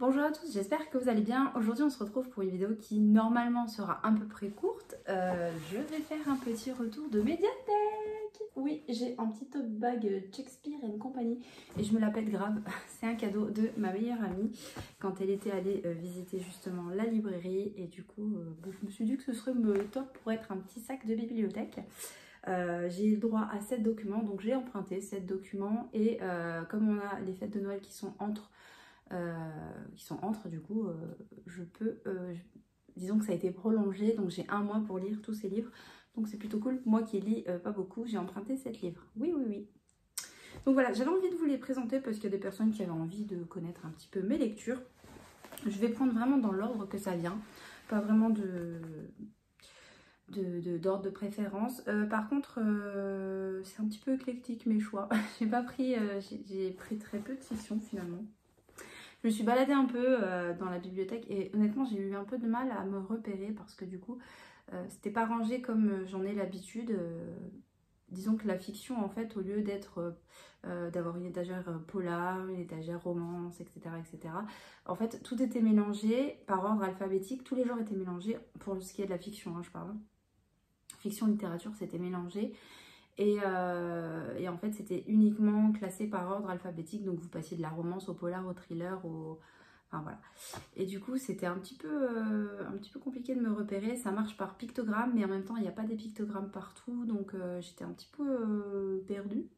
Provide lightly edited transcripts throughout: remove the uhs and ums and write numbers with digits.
Bonjour à tous, j'espère que vous allez bien. Aujourd'hui on se retrouve pour une vidéo qui normalement sera un peu près courte. Je vais faire un petit retour de médiathèque. Oui, j'ai un petit tote bag Shakespeare & Company et je me la pète grave. C'est un cadeau de ma meilleure amie quand elle était allée visiter justement la librairie. Et du coup, je me suis dit que ce serait top pour être un petit sac de bibliothèque. J'ai eu le droit à 7 documents, donc j'ai emprunté 7 documents. Et comme on a les fêtes de Noël qui sont entre du coup, je peux, disons que ça a été prolongé, donc j'ai un mois pour lire tous ces livres, donc c'est plutôt cool. Moi qui lis pas beaucoup, j'ai emprunté 7 livres, oui. Donc voilà, j'avais envie de vous les présenter parce qu'il y a des personnes qui avaient envie de connaître un petit peu mes lectures. Je vais prendre vraiment dans l'ordre que ça vient, pas vraiment d'ordre de préférence. Par contre, c'est un petit peu éclectique mes choix. J'ai pris très peu de fiction finalement. Je me suis baladée un peu dans la bibliothèque et honnêtement j'ai eu un peu de mal à me repérer parce que du coup c'était pas rangé comme j'en ai l'habitude. Disons que la fiction en fait, au lieu d'être d'avoir une étagère polar, une étagère romance, etc. En fait tout était mélangé par ordre alphabétique, tous les genres étaient mélangés pour ce qui est de la fiction, hein, je parle. Fiction, littérature, c'était mélangé. Et en fait, c'était uniquement classé par ordre alphabétique. Donc, vous passiez de la romance au polar, au thriller, enfin, voilà. Et du coup, c'était un petit peu compliqué de me repérer. Ça marche par pictogramme, mais en même temps, il n'y a pas des pictogrammes partout. Donc, j'étais un petit peu perdue.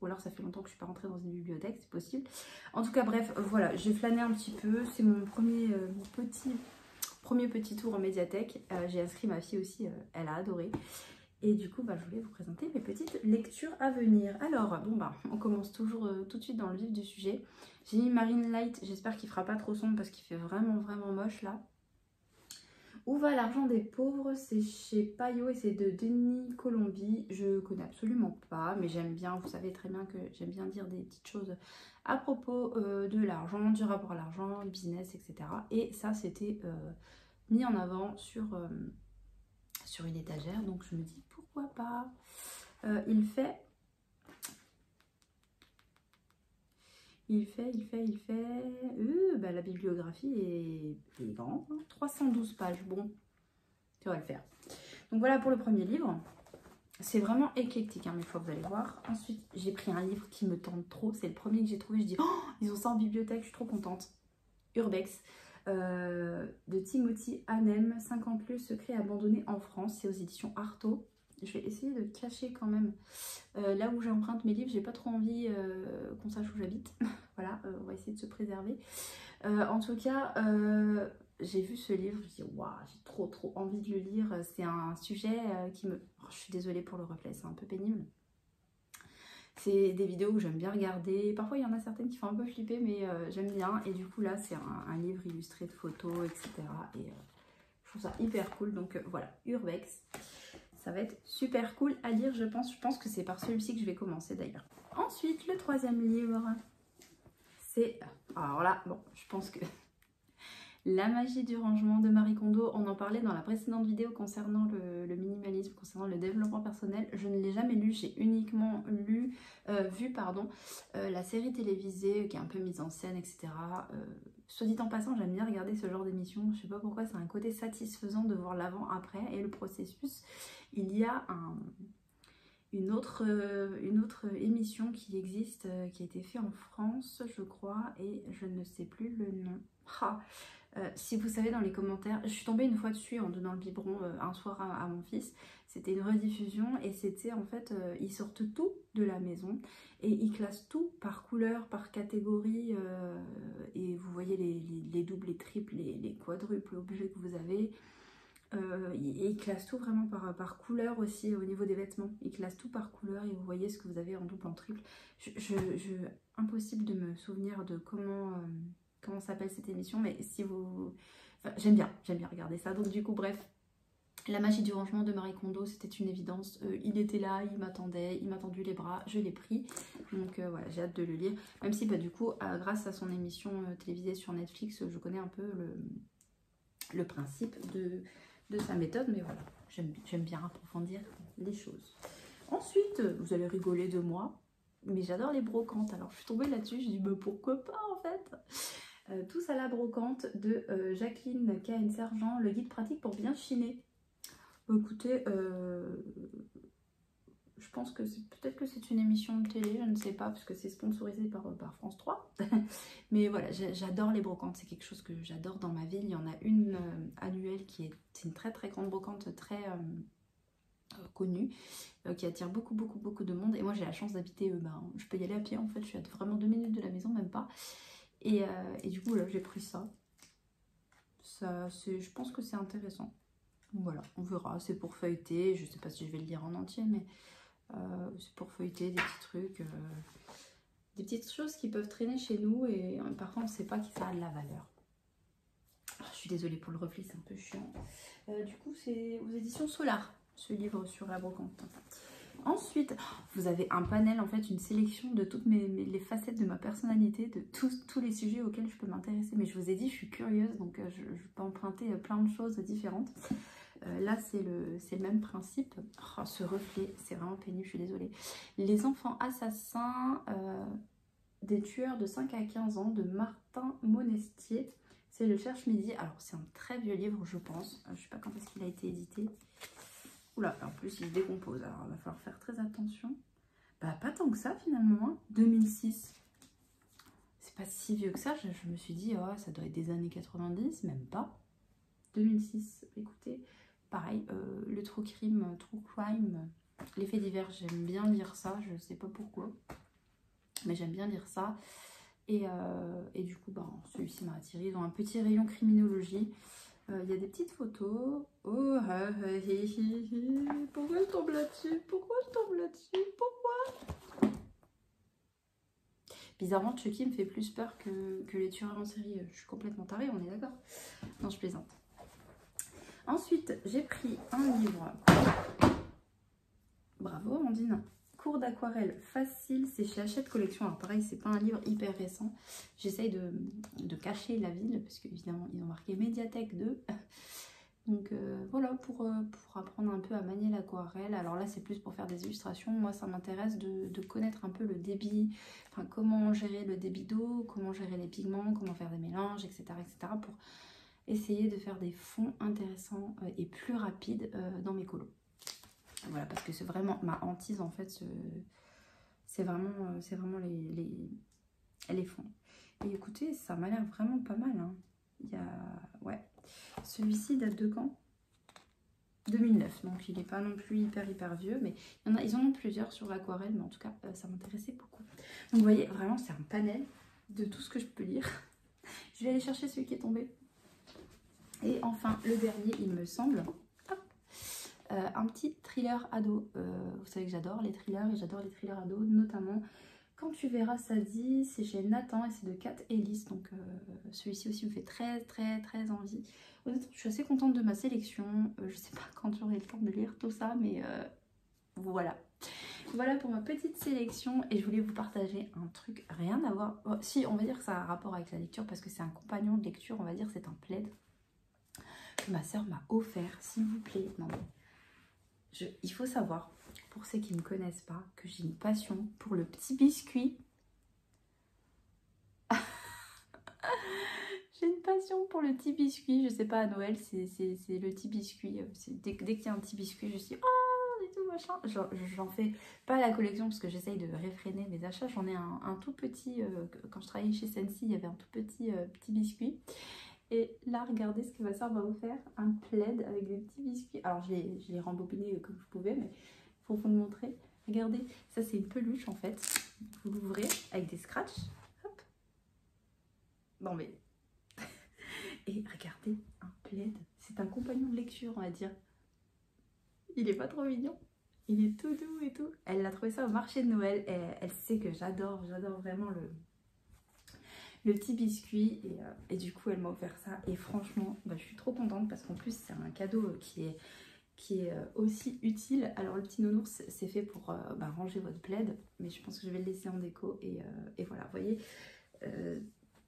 Ou alors, ça fait longtemps que je ne suis pas rentrée dans une bibliothèque, c'est possible. En tout cas, bref, voilà, j'ai flâné un petit peu. C'est mon premier petit tour en médiathèque. J'ai inscrit ma fille aussi, elle a adoré. Et du coup, je voulais vous présenter mes petites lectures à venir. Alors, on commence toujours tout de suite dans le vif du sujet. J'ai mis Marine Light, j'espère qu'il fera pas trop sombre parce qu'il fait vraiment moche là. Où va l'argent des pauvres? C'est chez Payot et c'est de Denis Colombi. Je connais absolument pas, mais j'aime bien, vous savez très bien que j'aime bien dire des petites choses à propos de l'argent, du rapport à l'argent, business, etc. Et ça, c'était mis en avant sur une étagère, donc je me dis pourquoi pas. Il fait la bibliographie est grande, hein, 312 pages, bon, ça va le faire. Donc voilà pour le premier livre. C'est vraiment éclectique, hein, mais fois vous allez voir. Ensuite, j'ai pris un livre qui me tente trop, c'est le premier que j'ai trouvé, je dis oh, ils ont ça en bibliothèque, je suis trop contente. Urbex. De Timothy Hanem, 50 lieux secrets abandonnés en France, c'est aux éditions Artaud. Je vais essayer de cacher quand même là où j'emprunte mes livres, j'ai pas trop envie qu'on sache où j'habite. Voilà, on va essayer de se préserver. En tout cas, j'ai vu ce livre, je me dis waouh, j'ai trop envie de le lire. C'est un sujet qui me... Oh, je suis désolée pour le replay, c'est un peu pénible. C'est des vidéos que j'aime bien regarder. Parfois, il y en a certaines qui font un peu flipper, mais j'aime bien. Et du coup, là, c'est un livre illustré de photos, etc. Et je trouve ça hyper cool. Donc voilà, Urbex. Ça va être super cool à lire, je pense. Je pense que c'est par celui-ci que je vais commencer d'ailleurs. Ensuite, le troisième livre, c'est... Alors là, bon, je pense que... La magie du rangement de Marie Kondo, on en parlait dans la précédente vidéo concernant le minimalisme, concernant le développement personnel. Je ne l'ai jamais lu, j'ai uniquement vu la série télévisée qui est un peu mise en scène, etc. Soit dit en passant, j'aime bien regarder ce genre d'émission. Je sais pas pourquoi, c'est un côté satisfaisant de voir l'avant-après et le processus. Il y a une autre émission qui existe, qui a été faite en France, je crois, et je ne sais plus le nom. Si vous savez dans les commentaires, je suis tombée une fois dessus en donnant le biberon un soir à mon fils. C'était une rediffusion et c'était en fait, ils sortent tout de la maison et ils classent tout par couleur, par catégorie et vous voyez les doubles, les triples, les quadruples objets que vous avez. Ils classent tout vraiment par couleur aussi au niveau des vêtements. Ils classent tout par couleur et vous voyez ce que vous avez en double, en triple. Impossible de me souvenir de comment s'appelle cette émission, mais si vous... Enfin, j'aime bien regarder ça. Donc du coup, bref, La magie du rangement de Marie Kondo, c'était une évidence. Il était là, il m'attendait, il m'a tendu les bras, je l'ai pris. Donc voilà, j'ai hâte de le lire. Même si du coup, grâce à son émission télévisée sur Netflix, je connais un peu le principe de sa méthode, mais voilà, j'aime bien approfondir les choses. Ensuite, vous allez rigoler de moi, mais j'adore les brocantes. Alors je suis tombée là-dessus, je dis mais pourquoi pas en fait. Tous à la brocante de Jacqueline K.N. Sergent, le guide pratique pour bien chiner. Écoutez, je pense que peut-être que c'est une émission de télé, je ne sais pas, parce que c'est sponsorisé par France 3. Mais voilà, j'adore les brocantes, c'est quelque chose que j'adore dans ma ville. Il y en a une annuelle qui est une très très grande brocante, très connue, qui attire beaucoup de monde. Et moi j'ai la chance d'habiter, je peux y aller à pied en fait, je suis à vraiment 2 minutes de la maison, même pas. Et du coup là j'ai pris ça. Je pense que c'est intéressant. Voilà, on verra, c'est pour feuilleter, je sais pas si je vais le lire en entier, mais c'est pour feuilleter des petits trucs, des petites choses qui peuvent traîner chez nous et parfois on ne sait pas que ça a de la valeur. Oh, je suis désolée pour le reflet, c'est un peu chiant. Du coup, c'est aux éditions Solar, ce livre sur la brocante. Ensuite, vous avez un panel, en fait, une sélection de toutes les facettes de ma personnalité, de tous les sujets auxquels je peux m'intéresser. Mais je vous ai dit, je suis curieuse, donc je peux emprunter plein de choses différentes. Là, c'est le même principe. Oh, ce reflet, c'est vraiment pénible, je suis désolée. Les enfants assassins des tueurs de 5 à 15 ans de Martin Monestier. C'est le Cherche-Midi. Alors, c'est un très vieux livre, je pense. Je ne sais pas quand est-ce qu'il a été édité. Oula, en plus, il se décompose. Alors, il va falloir faire très attention. Bah, pas tant que ça, finalement. Hein. 2006. C'est pas si vieux que ça. Je me suis dit, oh, ça doit être des années 90, même pas. 2006. Écoutez, pareil, le true crime, les faits divers, j'aime bien lire ça. Je sais pas pourquoi. Mais j'aime bien lire ça. Et du coup, celui-ci m'a attiré. Ils ont un petit rayon criminologie. Il y a des petites photos. Oh, pourquoi je tombe là-dessus? Pourquoi je tombe là-dessus? Pourquoi? Bizarrement, Chucky me fait plus peur que les tueurs en série. Je suis complètement tarée, on est d'accord? Non, je plaisante. Ensuite, j'ai pris un livre. Bravo, Amandine. Cours d'aquarelle facile, c'est chez Hachette Collection. Alors pareil, c'est pas un livre hyper récent. J'essaye de cacher la ville, parce qu'évidemment, ils ont marqué médiathèque 2. Donc voilà, pour apprendre un peu à manier l'aquarelle. Alors là, c'est plus pour faire des illustrations. Moi, ça m'intéresse de connaître un peu le débit, enfin comment gérer le débit d'eau, comment gérer les pigments, comment faire des mélanges, etc. pour essayer de faire des fonds intéressants et plus rapides dans mes colos. Voilà, parce que c'est vraiment ma hantise en fait, c'est vraiment les fonds. Et écoutez, ça m'a l'air vraiment pas mal. Hein. Il y a, ouais, celui-ci date de quand? 2009, donc il n'est pas non plus hyper vieux, mais ils en ont plusieurs sur l'aquarelle, mais en tout cas, ça m'intéressait beaucoup. Donc vous voyez, vraiment, c'est un panel de tout ce que je peux lire. Je vais aller chercher celui qui est tombé. Et enfin, le dernier, il me semble... un petit thriller ado. Vous savez que j'adore les thrillers et j'adore les thrillers ados, notamment Quand tu verras Sadie, c'est chez Nathan et c'est de Kat Ellis. Donc celui-ci aussi me fait très envie. Honnêtement, je suis assez contente de ma sélection. Je sais pas quand j'aurai le temps de lire tout ça, mais voilà. Voilà pour ma petite sélection et je voulais vous partager un truc, rien à voir. Oh, si, on va dire que ça a un rapport avec la lecture parce que c'est un compagnon de lecture, on va dire c'est un plaid que ma soeur m'a offert, s'il vous plaît. Non mais... il faut savoir, pour ceux qui ne me connaissent pas, que j'ai une passion pour le petit biscuit. J'ai une passion pour le petit biscuit. Je sais pas, à Noël, c'est le petit biscuit. Dès qu'il y a un petit biscuit, je suis oh, et tout machin. J'en fais pas la collection parce que j'essaye de réfréner mes achats. J'en ai un tout petit. Quand je travaillais chez Sensi, il y avait un tout petit biscuit. Et là, regardez ce que ma soeur m'a offert, un plaid avec des petits biscuits. Alors, je l'ai rembobiné comme je pouvais, mais pour vous le montrer. Regardez, ça c'est une peluche en fait. Vous l'ouvrez avec des scratchs. Hop. Non mais... Et regardez, un plaid. C'est un compagnon de lecture, on va dire. Il est pas trop mignon. Il est tout doux et tout. Elle a trouvé ça au marché de Noël. Elle sait que j'adore vraiment le petit biscuit et du coup elle m'a offert ça et franchement je suis trop contente parce qu'en plus c'est un cadeau qui est aussi utile. Alors le petit nounours c'est fait pour ranger votre plaid, mais je pense que je vais le laisser en déco et voilà, vous voyez,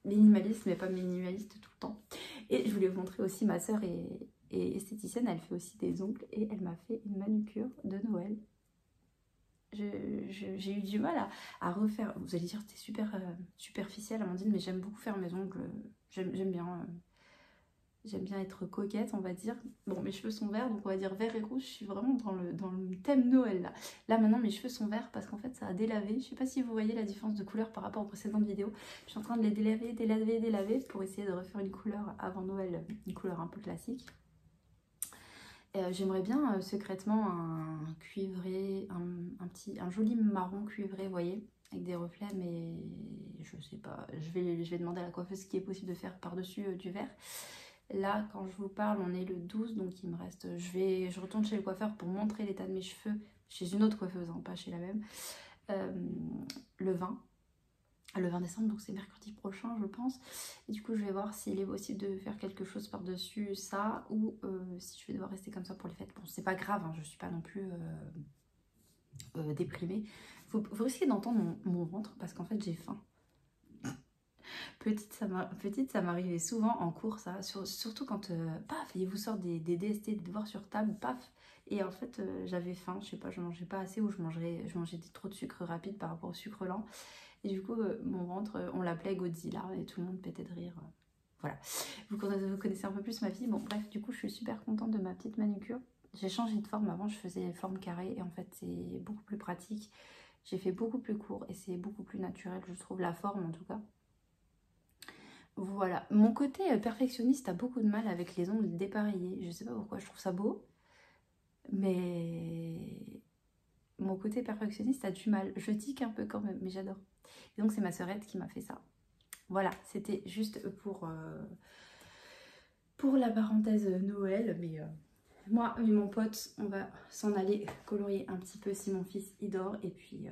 minimaliste mais pas minimaliste tout le temps. Et je voulais vous montrer aussi, ma soeur est esthéticienne, elle fait aussi des ongles et elle m'a fait une manucure de Noël. J'ai eu du mal à refaire. Vous allez dire que t'es super superficielle, Amandine, mais j'aime beaucoup faire mes ongles. J'aime bien. J'aime bien être coquette, on va dire. Bon, mes cheveux sont verts, donc on va dire vert et rouge. Je suis vraiment dans le thème Noël, là. Là, maintenant, mes cheveux sont verts parce qu'en fait, ça a délavé. Je sais pas si vous voyez la différence de couleur par rapport aux précédentes vidéos. Je suis en train de les délaver, délaver, délaver pour essayer de refaire une couleur avant Noël, une couleur un peu classique. J'aimerais bien secrètement un cuivré, un joli marron cuivré, vous voyez, avec des reflets, mais je sais pas. Je vais demander à la coiffeuse ce qui est possible de faire par-dessus du vert. Là, quand je vous parle, on est le 12, donc il me reste... Je retourne chez le coiffeur pour montrer l'état de mes cheveux, chez une autre coiffeuse, hein, pas chez la même, le 20 décembre, donc c'est mercredi prochain, je pense. Et du coup, je vais voir s'il est possible de faire quelque chose par-dessus ça, ou si je vais devoir rester comme ça pour les fêtes. Bon, c'est pas grave, hein, je suis pas non plus déprimée. Vous risquez d'entendre mon ventre, parce qu'en fait, j'ai faim. Petite, ça m'arrivait souvent en cours, ça, surtout quand, paf, il vous sort des DST, des devoirs sur table, paf, et en fait, j'avais faim, je sais pas, je mangeais pas assez, ou je mangeais trop de sucre rapide par rapport au sucre lent, et du coup, mon ventre, on l'appelait Godzilla, et tout le monde pétait de rire, voilà. Vous connaissez un peu plus ma fille, bon, bref, du coup, je suis super contente de ma petite manucure. J'ai changé de forme, avant je faisais forme carrée, et en fait, c'est beaucoup plus pratique. J'ai fait beaucoup plus court, et c'est beaucoup plus naturel, je trouve, la forme, en tout cas. Voilà, mon côté perfectionniste a beaucoup de mal avec les ongles dépareillés. Je sais pas pourquoi, je trouve ça beau, mais mon côté perfectionniste a du mal. Je tique un peu quand même, mais j'adore. Et donc c'est ma sœurette qui m'a fait ça. Voilà, c'était juste pour la parenthèse Noël, mais moi et mon pote, on va s'en aller colorier un petit peu si mon fils y dort, et puis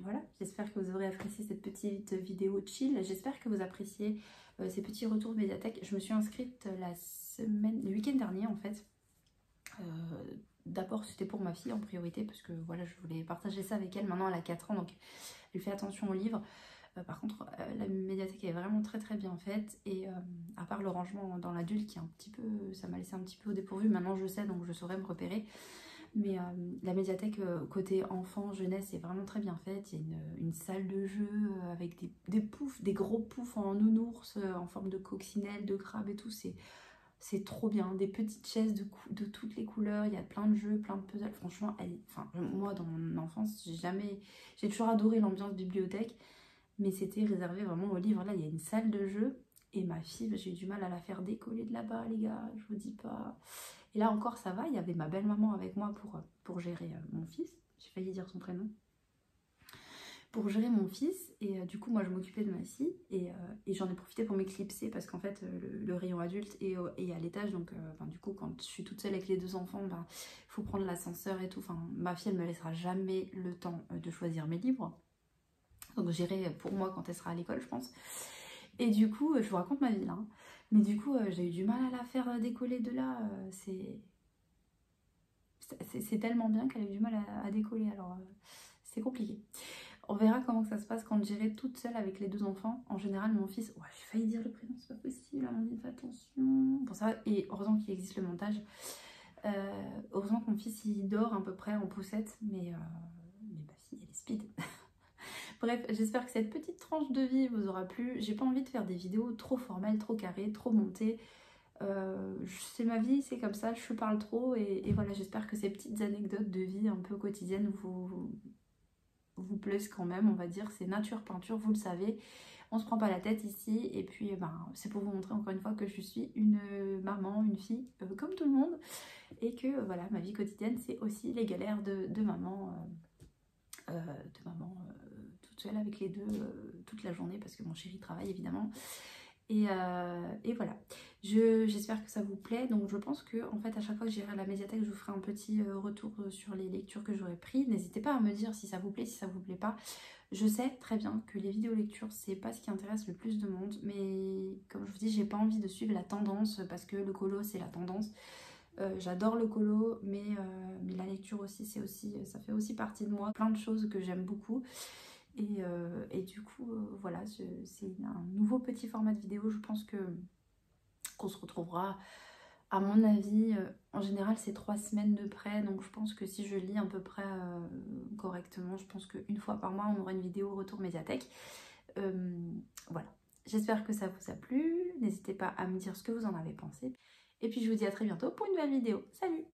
voilà, j'espère que vous aurez apprécié cette petite vidéo chill. J'espère que vous appréciez ces petits retours de médiathèque. Je me suis inscrite le week-end dernier en fait. D'abord c'était pour ma fille en priorité parce que voilà, je voulais partager ça avec elle. Maintenant elle a 4 ans, donc elle fait attention aux livres. Par contre la médiathèque est vraiment très très bien faite, et à part le rangement dans l'adulte qui est un petit peu, ça m'a laissé un petit peu au dépourvu. Maintenant je sais, donc je saurais me repérer. Mais la médiathèque côté enfant, jeunesse est vraiment très bien faite. Il y a une salle de jeu avec des poufs, des gros poufs en nounours, en forme de coccinelle, de crabe et tout. C'est trop bien. Des petites chaises de toutes les couleurs. Il y a plein de jeux, plein de puzzles. Franchement, moi dans mon enfance, j'ai toujours adoré l'ambiance bibliothèque. Mais c'était réservé vraiment aux livres. Là, il y a une salle de jeu. Et ma fille, j'ai eu du mal à la faire décoller de là-bas, les gars. Je vous dis pas... Et là encore ça va, il y avait ma belle-maman avec moi pour gérer mon fils. J'ai failli dire son prénom. Pour gérer mon fils, et du coup moi je m'occupais de ma fille, et j'en ai profité pour m'éclipser parce qu'en fait le rayon adulte est à l'étage, donc du coup quand je suis toute seule avec les 2 enfants, il faut prendre l'ascenseur et tout. Enfin, ma fille elle me laissera jamais le temps de choisir mes livres, donc j'irai pour moi quand elle sera à l'école je pense. Et du coup, je vous raconte ma vie là, hein. Mais du coup, j'ai eu du mal à la faire décoller de là. C'est tellement bien qu'elle a eu du mal à décoller. Alors, c'est compliqué. On verra comment ça se passe quand j'irai toute seule avec les 2 enfants. En général, mon fils... Ouais, j'ai failli dire le prénom, c'est pas possible. Amandine, fais attention. Bon, ça va. Et heureusement qu'il existe le montage. Heureusement que mon fils, il dort à peu près en poussette. Mais ma fille, elle est speed. Bref, j'espère que cette petite tranche de vie vous aura plu. J'ai pas envie de faire des vidéos trop formelles, trop carrées, trop montées. C'est ma vie, c'est comme ça, je parle trop, et voilà, j'espère que ces petites anecdotes de vie un peu quotidiennes vous plaisent quand même, on va dire. C'est nature peinture, vous le savez, on se prend pas la tête ici, et puis c'est pour vous montrer encore une fois que je suis une maman, une fille comme tout le monde, et que voilà, ma vie quotidienne c'est aussi les galères de maman, toute seule avec les 2 toute la journée parce que mon chéri travaille évidemment. Et voilà, j'espère que ça vous plaît. Donc je pense que en fait à chaque fois que j'irai à la médiathèque, je vous ferai un petit retour sur les lectures que j'aurais prises. N'hésitez pas à me dire si ça vous plaît, si ça vous plaît pas. Je sais très bien que les vidéos lectures c'est pas ce qui intéresse le plus de monde, mais comme je vous dis, j'ai pas envie de suivre la tendance parce que le colo c'est la tendance. J'adore le colo, mais la lecture aussi, ça fait aussi partie de moi. Plein de choses que j'aime beaucoup. Et du coup, voilà, c'est un nouveau petit format de vidéo. Je pense qu'on se retrouvera À mon avis, en général c'est 3 semaines de prêt, donc je pense que si je lis à peu près correctement, je pense qu'une fois par mois on aura une vidéo retour médiathèque. Voilà, j'espère que ça vous a plu, n'hésitez pas à me dire ce que vous en avez pensé. Et puis je vous dis à très bientôt pour une nouvelle vidéo. Salut!